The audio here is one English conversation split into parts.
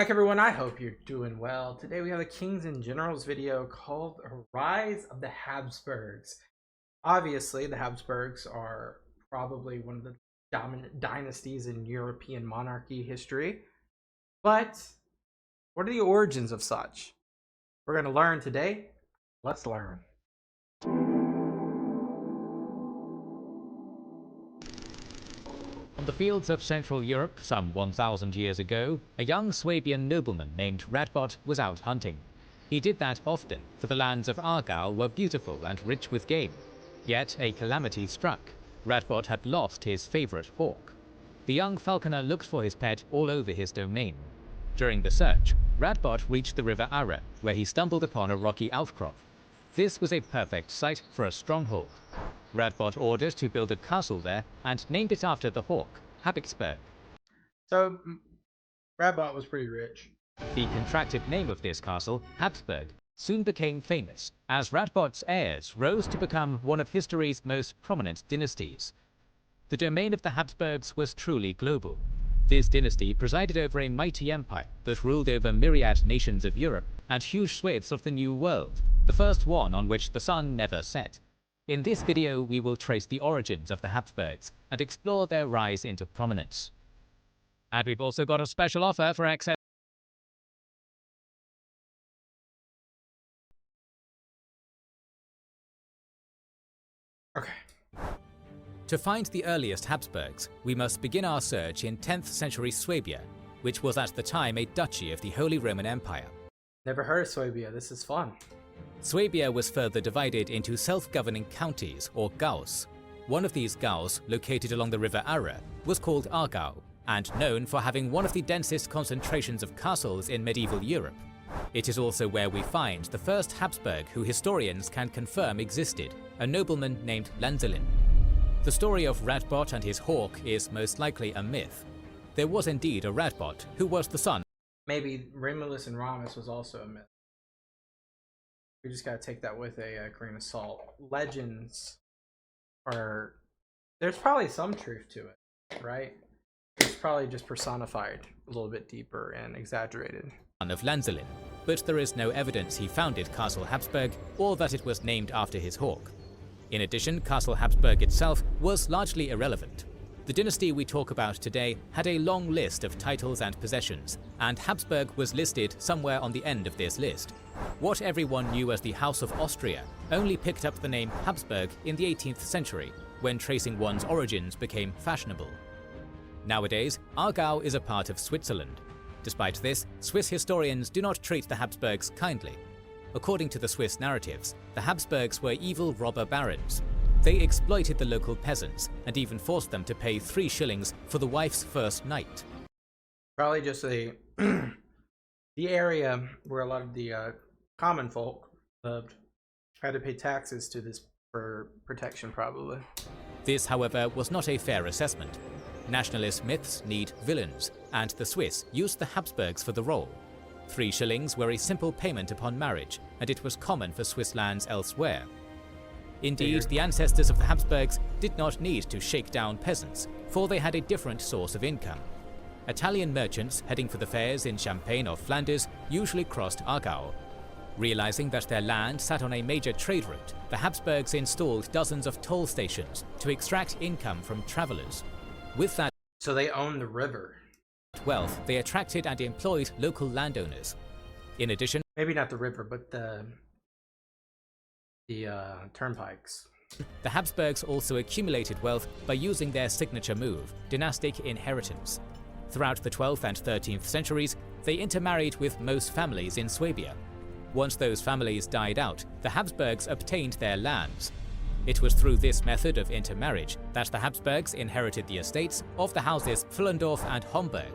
Back everyone, I hope you're doing well. Today we have a Kings and Generals video called Rise of the Habsburgs. Obviously, the Habsburgs are probably one of the dominant dynasties in European monarchy history. But what are the origins of such? We're going to learn today. Let's learn. On the fields of Central Europe some 1,000 years ago, a young Swabian nobleman named Radbot was out hunting. He did that often, for the lands of Argyll were beautiful and rich with game. Yet a calamity struck. Radbot had lost his favourite hawk. The young falconer looked for his pet all over his domain. During the search, Radbot reached the river Arre, where he stumbled upon a rocky outcrop. This was a perfect site for a stronghold. Radbot ordered to build a castle there and named it after the hawk, Habsburg. So, Radbot was pretty rich. The contracted name of this castle, Habsburg, soon became famous as Radbot's heirs rose to become one of history's most prominent dynasties. The domain of the Habsburgs was truly global. This dynasty presided over a mighty empire that ruled over myriad nations of Europe and huge swathes of the New World, the first one on which the sun never set. In this video, we will trace the origins of the Habsburgs and explore their rise into prominence. And we've also got a special offer for access. Okay. To find the earliest Habsburgs, we must begin our search in 10th century Swabia, which was at the time a duchy of the Holy Roman Empire. Never heard of Swabia. This is fun. Swabia was further divided into self-governing counties, or Gauss. One of these Gauss, located along the river Arre, was called Argyll, and known for having one of the densest concentrations of castles in medieval Europe. It is also where we find the first Habsburg who historians can confirm existed, a nobleman named Lanzelin. The story of Radbot and his hawk is most likely a myth. There was indeed a Radbot who was the son. Maybe Romulus and Remus was also a myth. We just gotta take that with a grain of salt. Legends are... There's probably some truth to it, right? It's probably just personified a little bit deeper and exaggerated. Of Lanzelin, but there is no evidence he founded Castle Habsburg or that it was named after his hawk. In addition, Castle Habsburg itself was largely irrelevant. The dynasty we talk about today had a long list of titles and possessions, and Habsburg was listed somewhere on the end of this list. What everyone knew as the House of Austria only picked up the name Habsburg in the 18th century, when tracing one's origins became fashionable. Nowadays, Argyll is a part of Switzerland. Despite this, Swiss historians do not treat the Habsburgs kindly. According to the Swiss narratives, the Habsburgs were evil robber barons. They exploited the local peasants and even forced them to pay 3 shillings for the wife's first night. Probably just the area where a lot of the common folk lived had to pay taxes to this for protection, probably. This, however, was not a fair assessment. Nationalist myths need villains, and the Swiss used the Habsburgs for the role. 3 shillings were a simple payment upon marriage, and it was common for Swiss lands elsewhere. Indeed, the ancestors of the Habsburgs did not need to shake down peasants, for they had a different source of income. Italian merchants heading for the fairs in Champagne or Flanders usually crossed Argyll. Realizing that their land sat on a major trade route, the Habsburgs installed dozens of toll stations to extract income from travelers. With that, so they owned the river. Wealth, they attracted and employed local landowners. In addition, maybe not the river, but the turnpikes. The Habsburgs also accumulated wealth by using their signature move, dynastic inheritance. Throughout the 12th and 13th centuries, they intermarried with most families in Swabia. Once those families died out, the Habsburgs obtained their lands. It was through this method of intermarriage that the Habsburgs inherited the estates of the houses Pfullendorf and Homburg.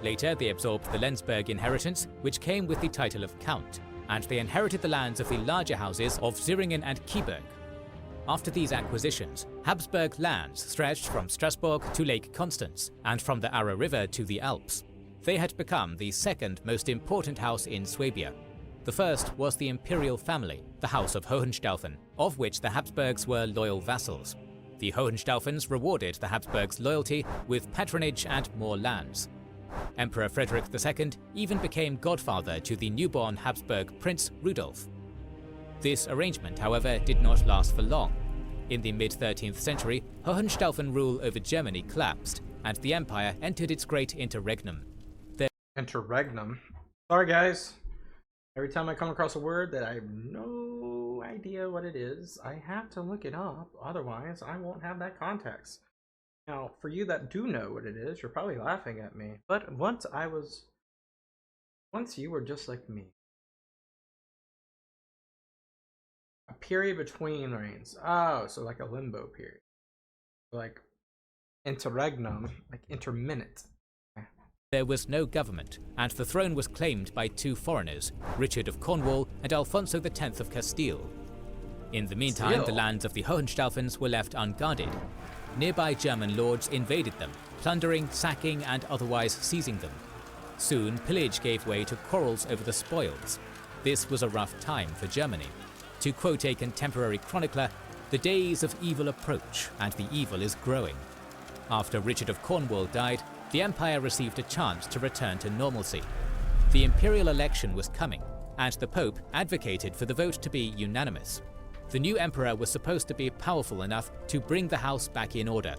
Later, they absorbed the Lenzburg inheritance, which came with the title of Count, and they inherited the lands of the larger houses of Zeringen and Kieburg. After these acquisitions, Habsburg lands stretched from Strasbourg to Lake Constance, and from the Aare River to the Alps. They had become the second most important house in Swabia. The first was the imperial family, the House of Hohenstaufen, of which the Habsburgs were loyal vassals. The Hohenstaufens rewarded the Habsburgs' loyalty with patronage and more lands. Emperor Frederick II even became godfather to the newborn Habsburg Prince Rudolf. This arrangement, however, did not last for long. In the mid-13th century, Hohenstaufen rule over Germany collapsed, and the empire entered its great interregnum. Interregnum? Sorry guys, every time I come across a word that I have no idea what it is, I have to look it up, otherwise I won't have that context. Now, for you that do know what it is, you're probably laughing at me, but once you were just like me. A period between reigns. Oh, so like a limbo period. Like interregnum, like intermittent. There was no government, and the throne was claimed by two foreigners, Richard of Cornwall and Alfonso X of Castile. In the meantime, the lands of the Hohenstaufens were left unguarded. Nearby German lords invaded them, plundering, sacking, and otherwise seizing them. Soon, pillage gave way to quarrels over the spoils. This was a rough time for Germany. To quote a contemporary chronicler, "The days of evil approach, and the evil is growing." After Richard of Cornwall died, the empire received a chance to return to normalcy. The imperial election was coming, and the Pope advocated for the vote to be unanimous. The new emperor was supposed to be powerful enough to bring the house back in order,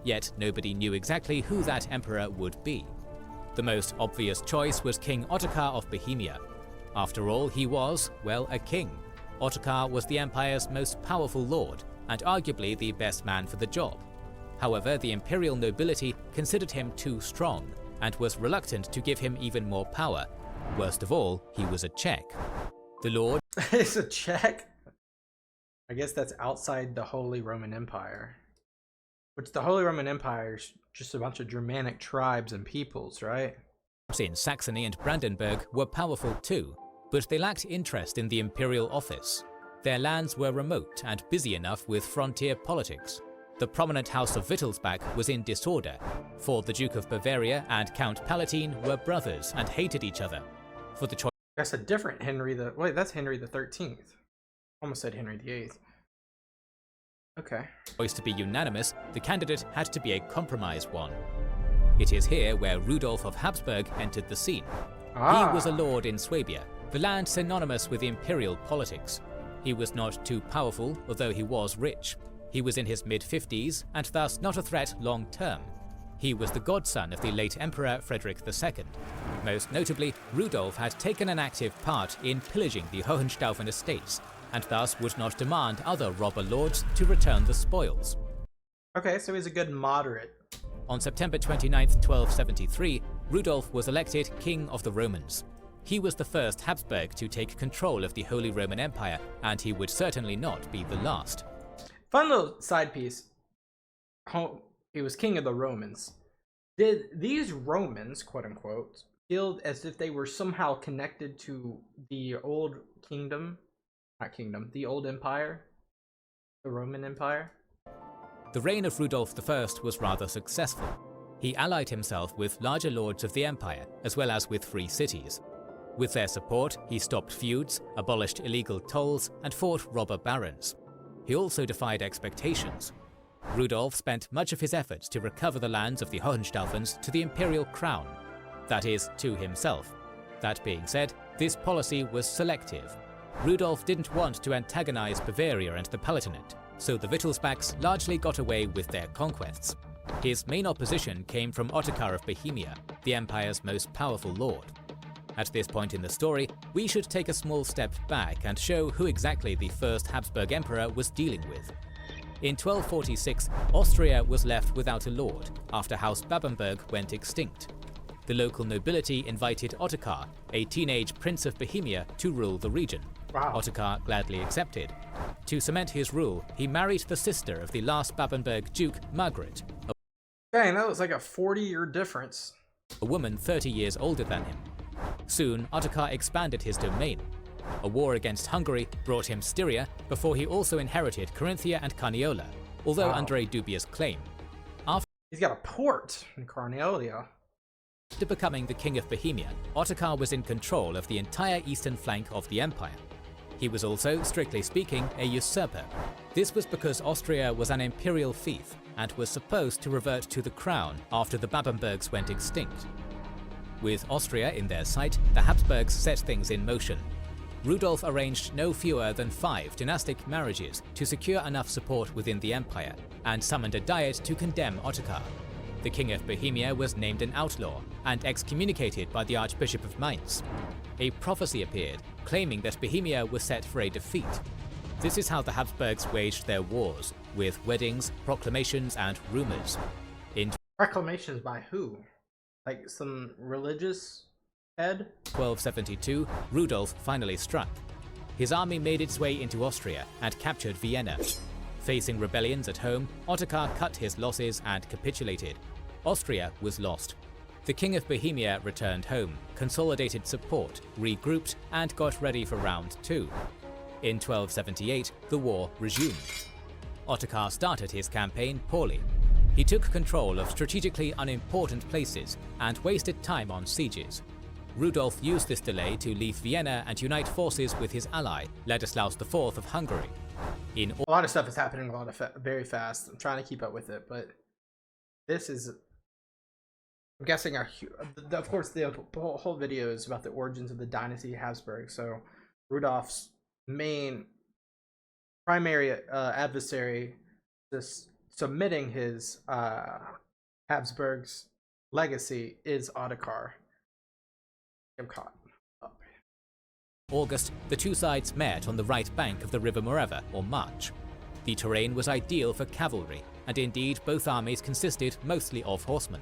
yet nobody knew exactly who that emperor would be. The most obvious choice was King Ottokar of Bohemia. After all, he was, well, a king. Ottokar was the empire's most powerful lord, and arguably the best man for the job. However, the imperial nobility considered him too strong, and was reluctant to give him even more power. Worst of all, he was a Czech. The lord It's a Czech? I guess that's outside the Holy Roman Empire. Which the Holy Roman Empire is just a bunch of Germanic tribes and peoples, right? in Saxony and Brandenburg were powerful too, but they lacked interest in the imperial office. Their lands were remote and busy enough with frontier politics. The prominent house of Wittelsbach was in disorder, for the Duke of Bavaria and Count Palatine were brothers and hated each other. For the choice That's a different Henry the... Wait, that's Henry the 13th. Almost said Henry the 8th. Okay. to be unanimous, the candidate had to be a compromised one. It is here where Rudolf of Habsburg entered the scene. He was a lord in Swabia, the land synonymous with imperial politics. He was not too powerful, although he was rich. He was in his mid-50s, and thus not a threat long-term. He was the godson of the late Emperor Frederick II. Most notably, Rudolf had taken an active part in pillaging the Hohenstaufen estates, and thus would not demand other robber lords to return the spoils. Okay, so he's a good moderate. On September 29, 1273, Rudolf was elected King of the Romans. He was the first Habsburg to take control of the Holy Roman Empire, and he would certainly not be the last. Fun little side piece. He was king of the Romans. Did these Romans, quote unquote, feel as if they were somehow connected to the old kingdom? Not kingdom, the old empire? The Roman Empire? The reign of Rudolf I was rather successful. He allied himself with larger lords of the empire, as well as with free cities. With their support, he stopped feuds, abolished illegal tolls, and fought robber barons. He also defied expectations. Rudolf spent much of his efforts to recover the lands of the Hohenstaufens to the imperial crown, that is, to himself. That being said, this policy was selective. Rudolf didn't want to antagonize Bavaria and the Palatinate, so the Wittelsbachs largely got away with their conquests. His main opposition came from Ottokar of Bohemia, the empire's most powerful lord. At this point in the story, we should take a small step back and show who exactly the first Habsburg emperor was dealing with. In 1246, Austria was left without a lord after House Babenberg went extinct. The local nobility invited Ottokar, a teenage prince of Bohemia, to rule the region. Wow. Ottokar gladly accepted. To cement his rule, he married the sister of the last Babenberg duke, Margaret, Dang, that was like a 40-year difference. a woman 30 years older than him. Soon, Ottokar expanded his domain. A war against Hungary brought him Styria, before he also inherited Carinthia and Carniola, although under a dubious claim. He's got a port in Carniola. After becoming the king of Bohemia, Ottokar was in control of the entire eastern flank of the empire. He was also, strictly speaking, a usurper. This was because Austria was an imperial fief and was supposed to revert to the crown after the Babenbergs went extinct. With Austria in their sight, the Habsburgs set things in motion. Rudolf arranged no fewer than 5 dynastic marriages to secure enough support within the empire, and summoned a diet to condemn Ottokar. The King of Bohemia was named an outlaw and excommunicated by the Archbishop of Mainz. A prophecy appeared, claiming that Bohemia was set for a defeat. This is how the Habsburgs waged their wars, with weddings, proclamations, and rumors. In Proclamations by who? Like some religious head? 1272, Rudolf finally struck. His army made its way into Austria and captured Vienna. Facing rebellions at home, Ottokar cut his losses and capitulated. Austria was lost. The King of Bohemia returned home, consolidated support, regrouped, and got ready for round 2. In 1278, the war resumed. Ottokar started his campaign poorly. He took control of strategically unimportant places and wasted time on sieges. Rudolf used this delay to leave Vienna and unite forces with his ally, Ladislaus IV of Hungary. A lot of stuff is happening very fast. I'm trying to keep up with it, but this is, I'm guessing, of course, the whole video is about the origins of the dynasty Habsburg. So Rudolf's primary adversary, submitting his Habsburg's legacy, is Ottokar. I'm caught up. August, the two sides met on the right bank of the river Morava, or March. The terrain was ideal for cavalry, and indeed both armies consisted mostly of horsemen.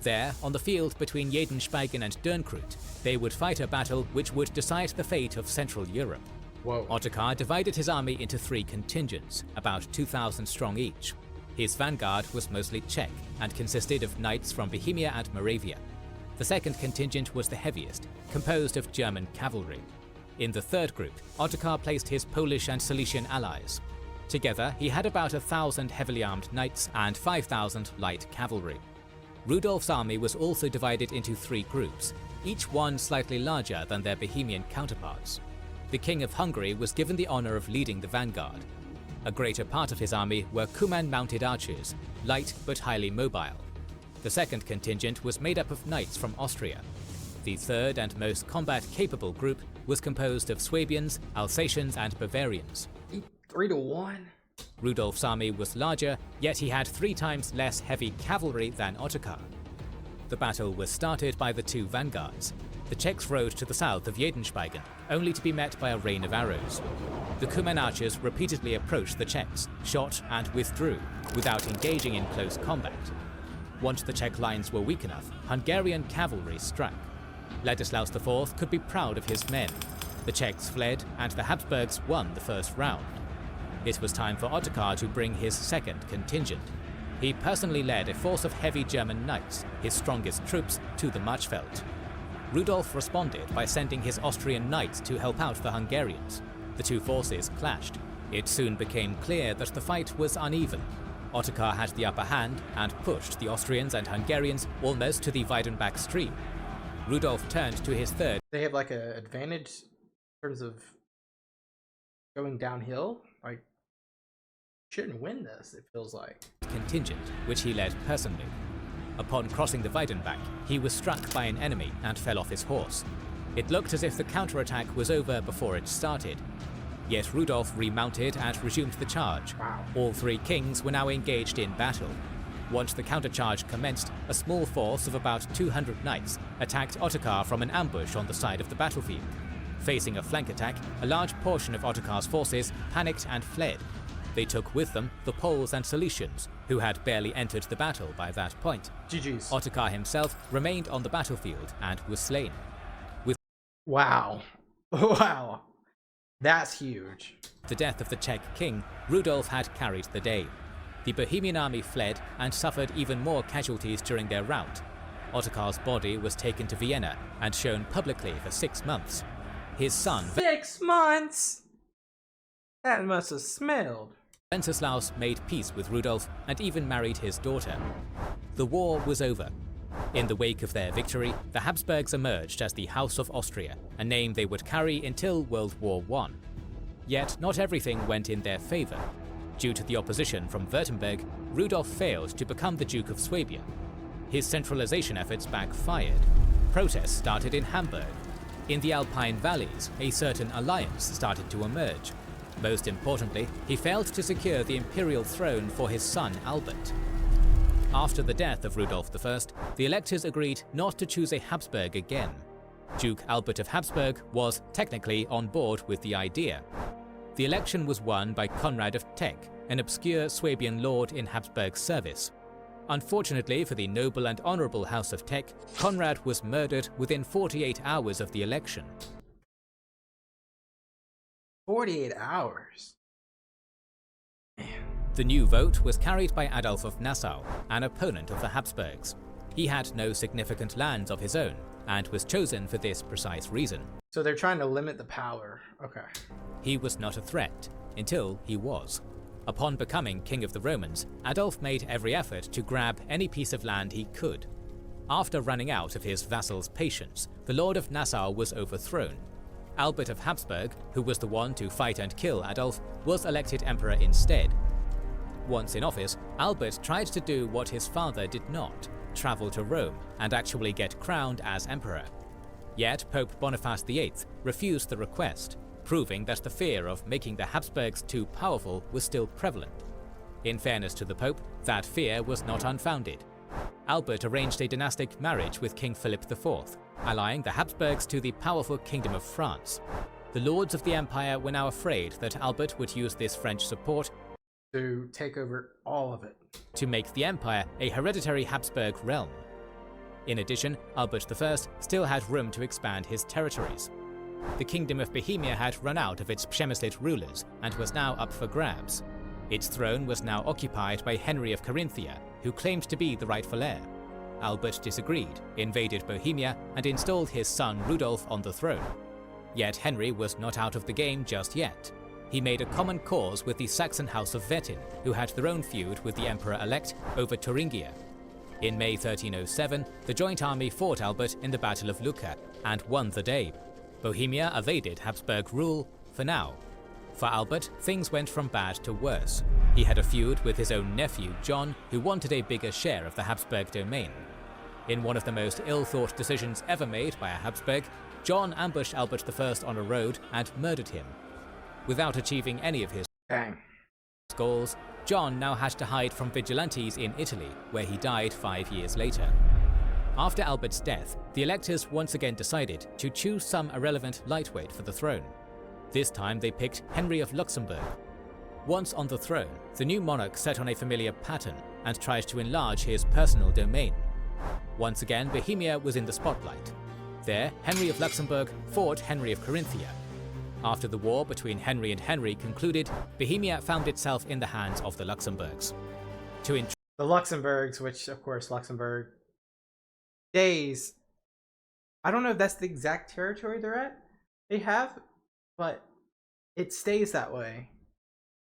There, on the field between Jedenspeigen and Dürnkruth, they would fight a battle which would decide the fate of Central Europe. Whoa. Ottokar divided his army into 3 contingents, about 2,000 strong each. His vanguard was mostly Czech and consisted of knights from Bohemia and Moravia. The second contingent was the heaviest, composed of German cavalry. In the third group, Ottokar placed his Polish and Silesian allies. Together, he had about 1,000 heavily armed knights and 5,000 light cavalry. Rudolf's army was also divided into 3 groups, each one slightly larger than their Bohemian counterparts. The King of Hungary was given the honor of leading the vanguard. A greater part of his army were Cuman mounted archers, light but highly mobile. The second contingent was made up of knights from Austria. The third and most combat-capable group was composed of Swabians, Alsatians, and Bavarians. 3-1? Rudolf's army was larger, yet he had 3 times less heavy cavalry than Ottokar. The battle was started by the 2 vanguards. The Czechs rode to the south of Jedenspeigen, only to be met by a rain of arrows. The Cuman archers repeatedly approached the Czechs, shot and withdrew, without engaging in close combat. Once the Czech lines were weak enough, Hungarian cavalry struck. Ladislaus IV could be proud of his men. The Czechs fled, and the Habsburgs won the first round. It was time for Ottokar to bring his second contingent. He personally led a force of heavy German knights, his strongest troops, to the Marchfeld. Rudolf responded by sending his Austrian knights to help out the Hungarians. The 2 forces clashed. It soon became clear that the fight was uneven. Ottokar had the upper hand and pushed the Austrians and Hungarians almost to the Weidenbach stream. Rudolf turned to his third. They have like an advantage in terms of going downhill. Like, shouldn't win this, it feels like. Contingent, which he led personally. Upon crossing the Weidenbach, he was struck by an enemy and fell off his horse. It looked as if the counterattack was over before it started. Yet Rudolf remounted and resumed the charge. Wow. All 3 kings were now engaged in battle. Once the countercharge commenced, a small force of about 200 knights attacked Ottokar from an ambush on the side of the battlefield. Facing a flank attack, a large portion of Ottokar's forces panicked and fled. They took with them the Poles and Silesians, who had barely entered the battle by that point. GG's. Ottokar himself remained on the battlefield and was slain. Wow. Wow. That's huge. The death of the Czech king, Rudolf had carried the day. The Bohemian army fled and suffered even more casualties during their rout. Ottokar's body was taken to Vienna and shown publicly for 6 months. His son 6 months? That must have smelled. Wenceslaus made peace with Rudolf and even married his daughter. The war was over. In the wake of their victory, the Habsburgs emerged as the House of Austria, a name they would carry until World War I. Yet not everything went in their favour. Due to the opposition from Württemberg, Rudolf failed to become the Duke of Swabia. His centralization efforts backfired. Protests started in Hamburg. In the Alpine valleys, a certain alliance started to emerge. Most importantly, he failed to secure the imperial throne for his son Albert. After the death of Rudolf I, the electors agreed not to choose a Habsburg again. Duke Albert of Habsburg was technically on board with the idea. The election was won by Conrad of Teck, an obscure Swabian lord in Habsburg's service. Unfortunately for the noble and honourable House of Teck, Conrad was murdered within 48 hours of the election. 48 hours? Man. The new vote was carried by Adolf of Nassau, an opponent of the Habsburgs. He had no significant lands of his own, and was chosen for this precise reason. So they're trying to limit the power. Okay. He was not a threat, until he was. Upon becoming King of the Romans, Adolf made every effort to grab any piece of land he could. After running out of his vassals' patience, the Lord of Nassau was overthrown. Albert of Habsburg, who was the one to fight and kill Adolf, was elected emperor instead. Once in office, Albert tried to do what his father did not, travel to Rome and actually get crowned as emperor. Yet Pope Boniface VIII refused the request, proving that the fear of making the Habsburgs too powerful was still prevalent. In fairness to the Pope, that fear was not unfounded. Albert arranged a dynastic marriage with King Philip IV, allying the Habsburgs to the powerful Kingdom of France. The lords of the empire were now afraid that Albert would use this French support to take over all of it, to make the empire a hereditary Habsburg realm. In addition, Albert I still had room to expand his territories. The Kingdom of Bohemia had run out of its Przemyslit rulers and was now up for grabs. Its throne was now occupied by Henry of Carinthia, who claimed to be the rightful heir. Albert disagreed, invaded Bohemia, and installed his son Rudolf on the throne. Yet Henry was not out of the game just yet. He made a common cause with the Saxon House of Wettin, who had their own feud with the Emperor-elect over Thuringia. In May 1307, the joint army fought Albert in the Battle of Lucca and won the day. Bohemia evaded Habsburg rule for now. For Albert, things went from bad to worse. He had a feud with his own nephew John, who wanted a bigger share of the Habsburg domain. In one of the most ill-thought decisions ever made by a Habsburg, John ambushed Albert I on a road and murdered him. Without achieving any of his goals, John now had to hide from vigilantes in Italy, where he died 5 years later. After Albert's death, the electors once again decided to choose some irrelevant lightweight for the throne. This time they picked Henry of Luxembourg. Once on the throne, the new monarch set on a familiar pattern and tried to enlarge his personal domain. Once again, Bohemia was in the spotlight. There, Henry of Luxembourg fought Henry of Carinthia. After the war between Henry and Henry concluded, Bohemia found itself in the hands of the Luxembourgs. The Luxembourgs, which of course Luxembourg days, I don't know if that's the exact territory they have, but it stays that way.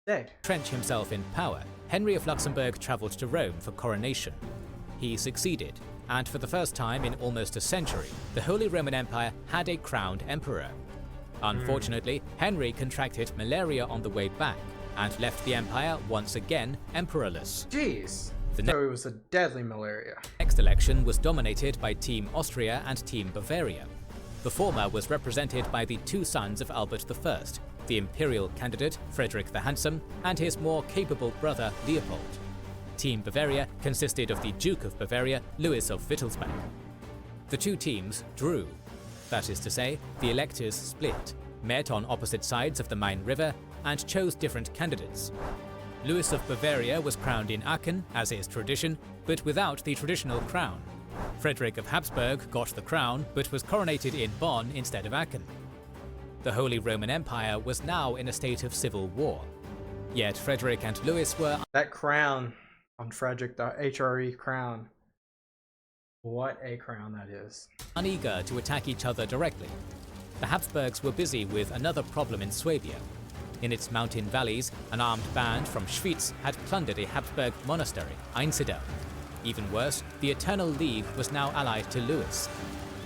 Entrench himself in power, Henry of Luxembourg travelled to Rome for coronation. He succeeded, and for the first time in almost a century, the Holy Roman Empire had a crowned emperor. Unfortunately, Henry contracted malaria on the way back, and left the empire once again emperorless. Jeez. So it was a deadly malaria. Next election was dominated by Team Austria and Team Bavaria. The former was represented by the two sons of Albert I, the imperial candidate Frederick the Handsome and his more capable brother Leopold. Team Bavaria consisted of the Duke of Bavaria, Louis of Wittelsbach. The two teams drew. That is to say, the electors split, met on opposite sides of the Main River, and chose different candidates. Louis of Bavaria was crowned in Aachen, as is tradition, but without the traditional crown. Frederick of Habsburg got the crown, but was coronated in Bonn instead of Aachen. The Holy Roman Empire was now in a state of civil war. Yet Frederick and Louis were... That crown on Frederick, the HRE crown. What a crown that is. ...uneager to attack each other directly. The Habsburgs were busy with another problem in Swabia. In its mountain valleys, an armed band from Schwyz had plundered a Habsburg monastery, Einsiedeln. Even worse, the Eternal League was now allied to Louis.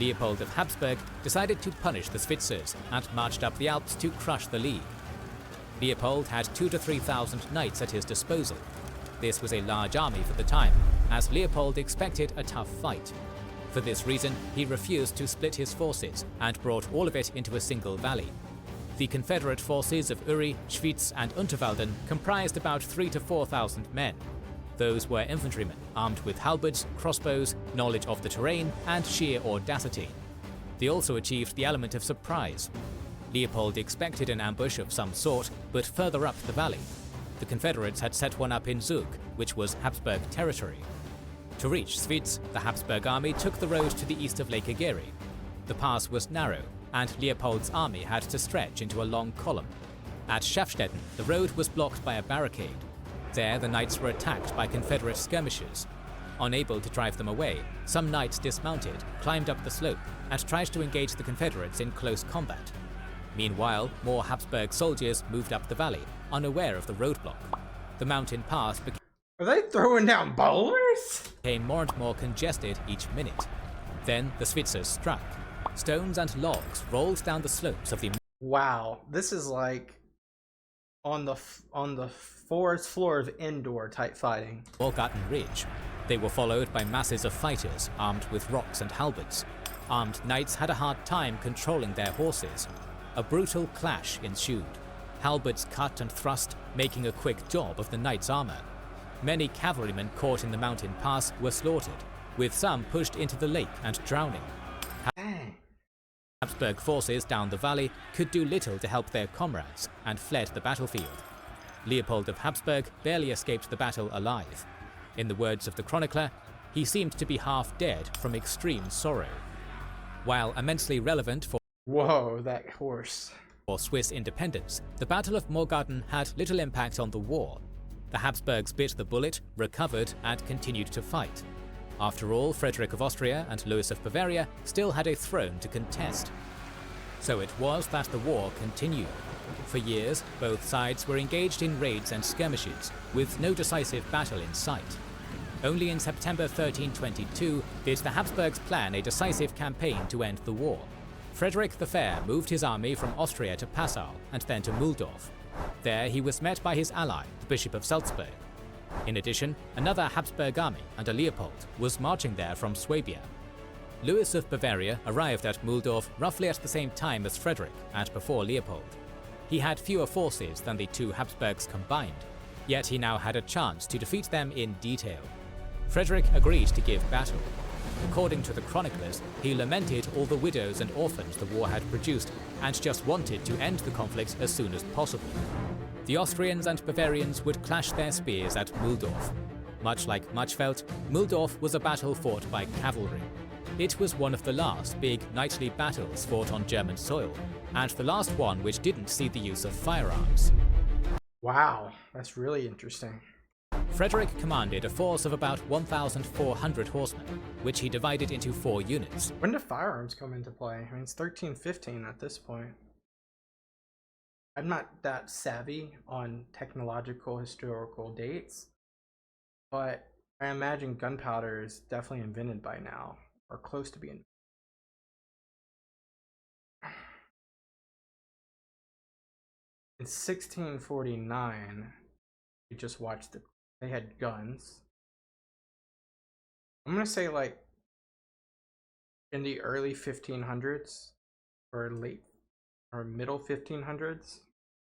Leopold of Habsburg decided to punish the Switzers and marched up the Alps to crush the League. Leopold had 2,000 to 3,000 knights at his disposal. This was a large army for the time, as Leopold expected a tough fight. For this reason, he refused to split his forces and brought all of it into a single valley. The Confederate forces of Uri, Schwyz and Unterwalden comprised about 3,000 to 4,000 men. Those were infantrymen armed with halberds, crossbows, knowledge of the terrain, and sheer audacity. They also achieved the element of surprise. Leopold expected an ambush of some sort, but further up the valley. The Confederates had set one up in Zug, which was Habsburg territory. To reach Schwyz, the Habsburg army took the road to the east of Lake Egeria. The pass was narrow, and Leopold's army had to stretch into a long column. At Schaffstetten, the road was blocked by a barricade. There, the knights were attacked by Confederate skirmishers. Unable to drive them away, some knights dismounted, climbed up the slope, and tried to engage the Confederates in close combat. Meanwhile, more Habsburg soldiers moved up the valley, unaware of the roadblock. The mountain pass Are they throwing down boulders? became more and more congested each minute. Then the Switzers struck. Stones and logs rolled down the slopes of the... Wow, this is like on the forest floor of indoor type fighting. Morgarten Ridge. They were followed by masses of fighters armed with rocks and halberds. Armed knights had a hard time controlling their horses. A brutal clash ensued. Halberds cut and thrust, making a quick job of the knights' armor. Many cavalrymen caught in the mountain pass were slaughtered, with some pushed into the lake and drowning. Habsburg forces down the valley could do little to help their comrades and fled the battlefield. Leopold of Habsburg barely escaped the battle alive. In the words of the chronicler, he seemed to be half dead from extreme sorrow. While immensely relevant for Whoa, that horse. Swiss independence, the Battle of Morgarten had little impact on the war. The Habsburgs bit the bullet, recovered, and continued to fight. After all, Frederick of Austria and Louis of Bavaria still had a throne to contest. So it was that the war continued. For years, both sides were engaged in raids and skirmishes, with no decisive battle in sight. Only in September 1322 did the Habsburgs plan a decisive campaign to end the war. Frederick the Fair moved his army from Austria to Passau and then to Mühldorf. There he was met by his ally, the Bishop of Salzburg. In addition, another Habsburg army under Leopold was marching there from Swabia. Louis of Bavaria arrived at Mühldorf roughly at the same time as Frederick and before Leopold. He had fewer forces than the two Habsburgs combined, yet he now had a chance to defeat them in detail. Frederick agreed to give battle. According to the chroniclers, he lamented all the widows and orphans the war had produced and just wanted to end the conflict as soon as possible. The Austrians and Bavarians would clash their spears at Mühldorf. Much like Machfeld, Mühldorf was a battle fought by cavalry. It was one of the last big knightly battles fought on German soil, and the last one which didn't see the use of firearms. Wow, that's really interesting. Frederick commanded a force of about 1,400 horsemen, which he divided into 4 units. When did firearms come into play? I mean, it's 1315 at this point. I'm not that savvy on technological historical dates, but I imagine gunpowder is definitely invented by now, or close to being. In 1649, we just watched it. They had guns. I'm gonna say like in the early 1500s or late or middle 1500s.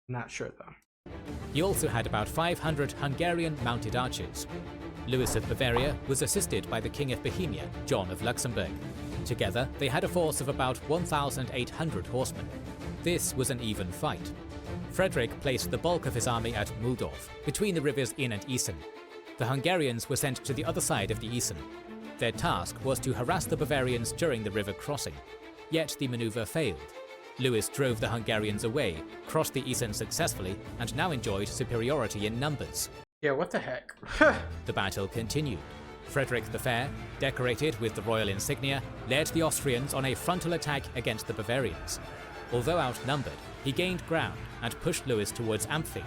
Not sure though. He also had about 500 Hungarian mounted archers. Louis of Bavaria was assisted by the King of Bohemia, John of Luxembourg. Together, they had a force of about 1,800 horsemen. This was an even fight. Frederick placed the bulk of his army at Mühldorf, between the rivers Inn and Isen. The Hungarians were sent to the other side of the Isen. Their task was to harass the Bavarians during the river crossing. Yet the maneuver failed. Louis drove the Hungarians away, crossed the Isen successfully, and now enjoyed superiority in numbers. Yeah, what the heck? The battle continued. Frederick the Fair, decorated with the royal insignia, led the Austrians on a frontal attack against the Bavarians. Although outnumbered, he gained ground and pushed Louis towards Amphi.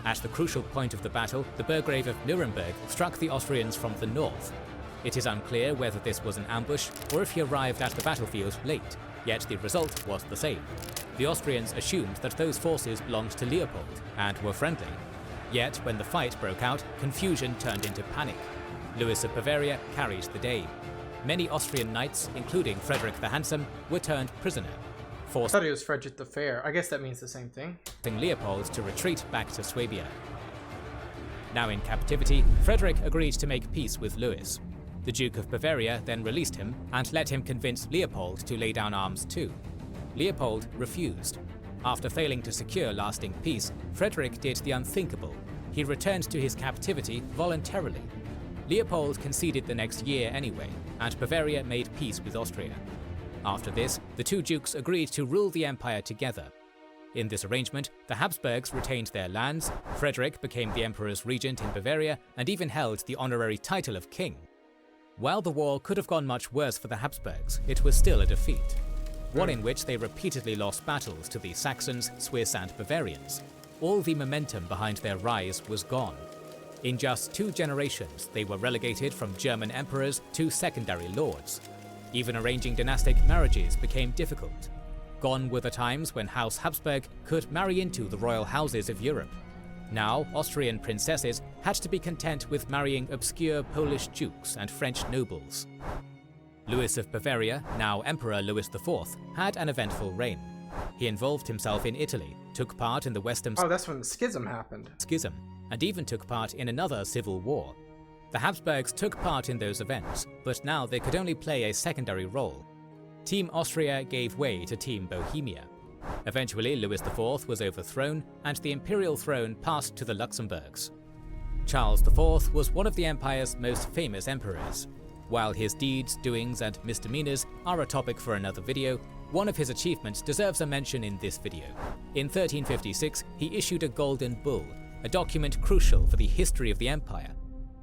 At the crucial point of the battle, the Burgrave of Nuremberg struck the Austrians from the north. It is unclear whether this was an ambush or if he arrived at the battlefield late, yet the result was the same. The Austrians assumed that those forces belonged to Leopold and were friendly. Yet when the fight broke out, confusion turned into panic. Louis of Bavaria carried the day. Many Austrian knights, including Frederick the Handsome, were turned prisoner, I forcing thought it was Frederick the Fair. I guess that means the same thing. Leopold to retreat back to Swabia. Now in captivity, Frederick agreed to make peace with Louis. The Duke of Bavaria then released him and let him convince Leopold to lay down arms too. Leopold refused. After failing to secure lasting peace, Frederick did the unthinkable. He returned to his captivity voluntarily. Leopold conceded the next year anyway, and Bavaria made peace with Austria. After this, the two dukes agreed to rule the empire together. In this arrangement, the Habsburgs retained their lands, Frederick became the emperor's regent in Bavaria, and even held the honorary title of king. While the war could have gone much worse for the Habsburgs, it was still a defeat, one in which they repeatedly lost battles to the Saxons, Swiss, and Bavarians. All the momentum behind their rise was gone. In just 2 generations, they were relegated from German emperors to secondary lords. Even arranging dynastic marriages became difficult. Gone were the times when House Habsburg could marry into the royal houses of Europe. Now, Austrian princesses had to be content with marrying obscure Polish dukes and French nobles. Louis of Bavaria, now Emperor Louis IV, had an eventful reign. He involved himself in Italy, took part in the Western That's when the schism happened. And even took part in another civil war. The Habsburgs took part in those events, but now they could only play a secondary role. Team Austria gave way to Team Bohemia. Eventually, Louis IV was overthrown, and the imperial throne passed to the Luxembourgs. Charles IV was one of the empire's most famous emperors. While his deeds, doings, and misdemeanors are a topic for another video, one of his achievements deserves a mention in this video. In 1356, he issued a Golden Bull, a document crucial for the history of the empire.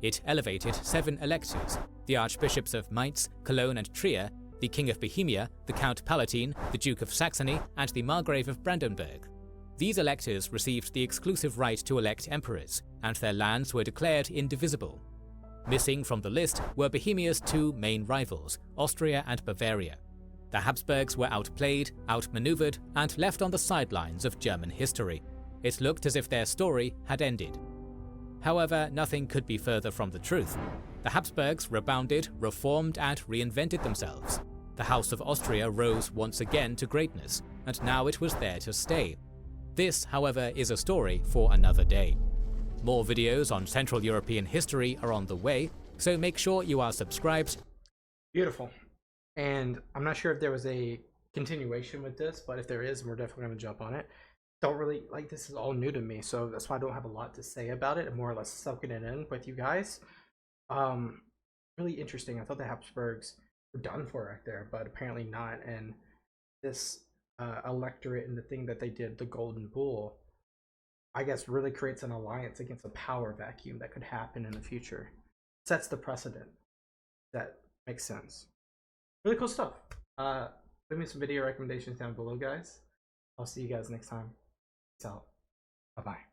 It elevated 7 electors, the archbishops of Mainz, Cologne, and Trier, the King of Bohemia, the Count Palatine, the Duke of Saxony, and the Margrave of Brandenburg. These electors received the exclusive right to elect emperors, and their lands were declared indivisible. Missing from the list were Bohemia's 2 main rivals, Austria and Bavaria. The Habsburgs were outplayed, outmaneuvered, and left on the sidelines of German history. It looked as if their story had ended. However, nothing could be further from the truth. The Habsburgs rebounded, reformed, and reinvented themselves. The House of Austria rose once again to greatness, and now it was there to stay. This, however, is a story for another day. More videos on Central European history are on the way, so make sure you are subscribed. Beautiful. And I'm not sure if there was a continuation with this, but if there is, we're definitely going to jump on it. Don't really, this is all new to me, so that's why I don't have a lot to say about it. I'm more or less soaking it in with you guys. Really interesting. I thought the Habsburgs were done for right there, but apparently not. And this electorate and the thing that they did, the Golden Bull, I guess really creates an alliance against a power vacuum that could happen in the future. Sets the precedent. That makes sense. Really cool stuff. Leave me some video recommendations down below, guys. I'll see you guys next time. Peace out. Bye-bye.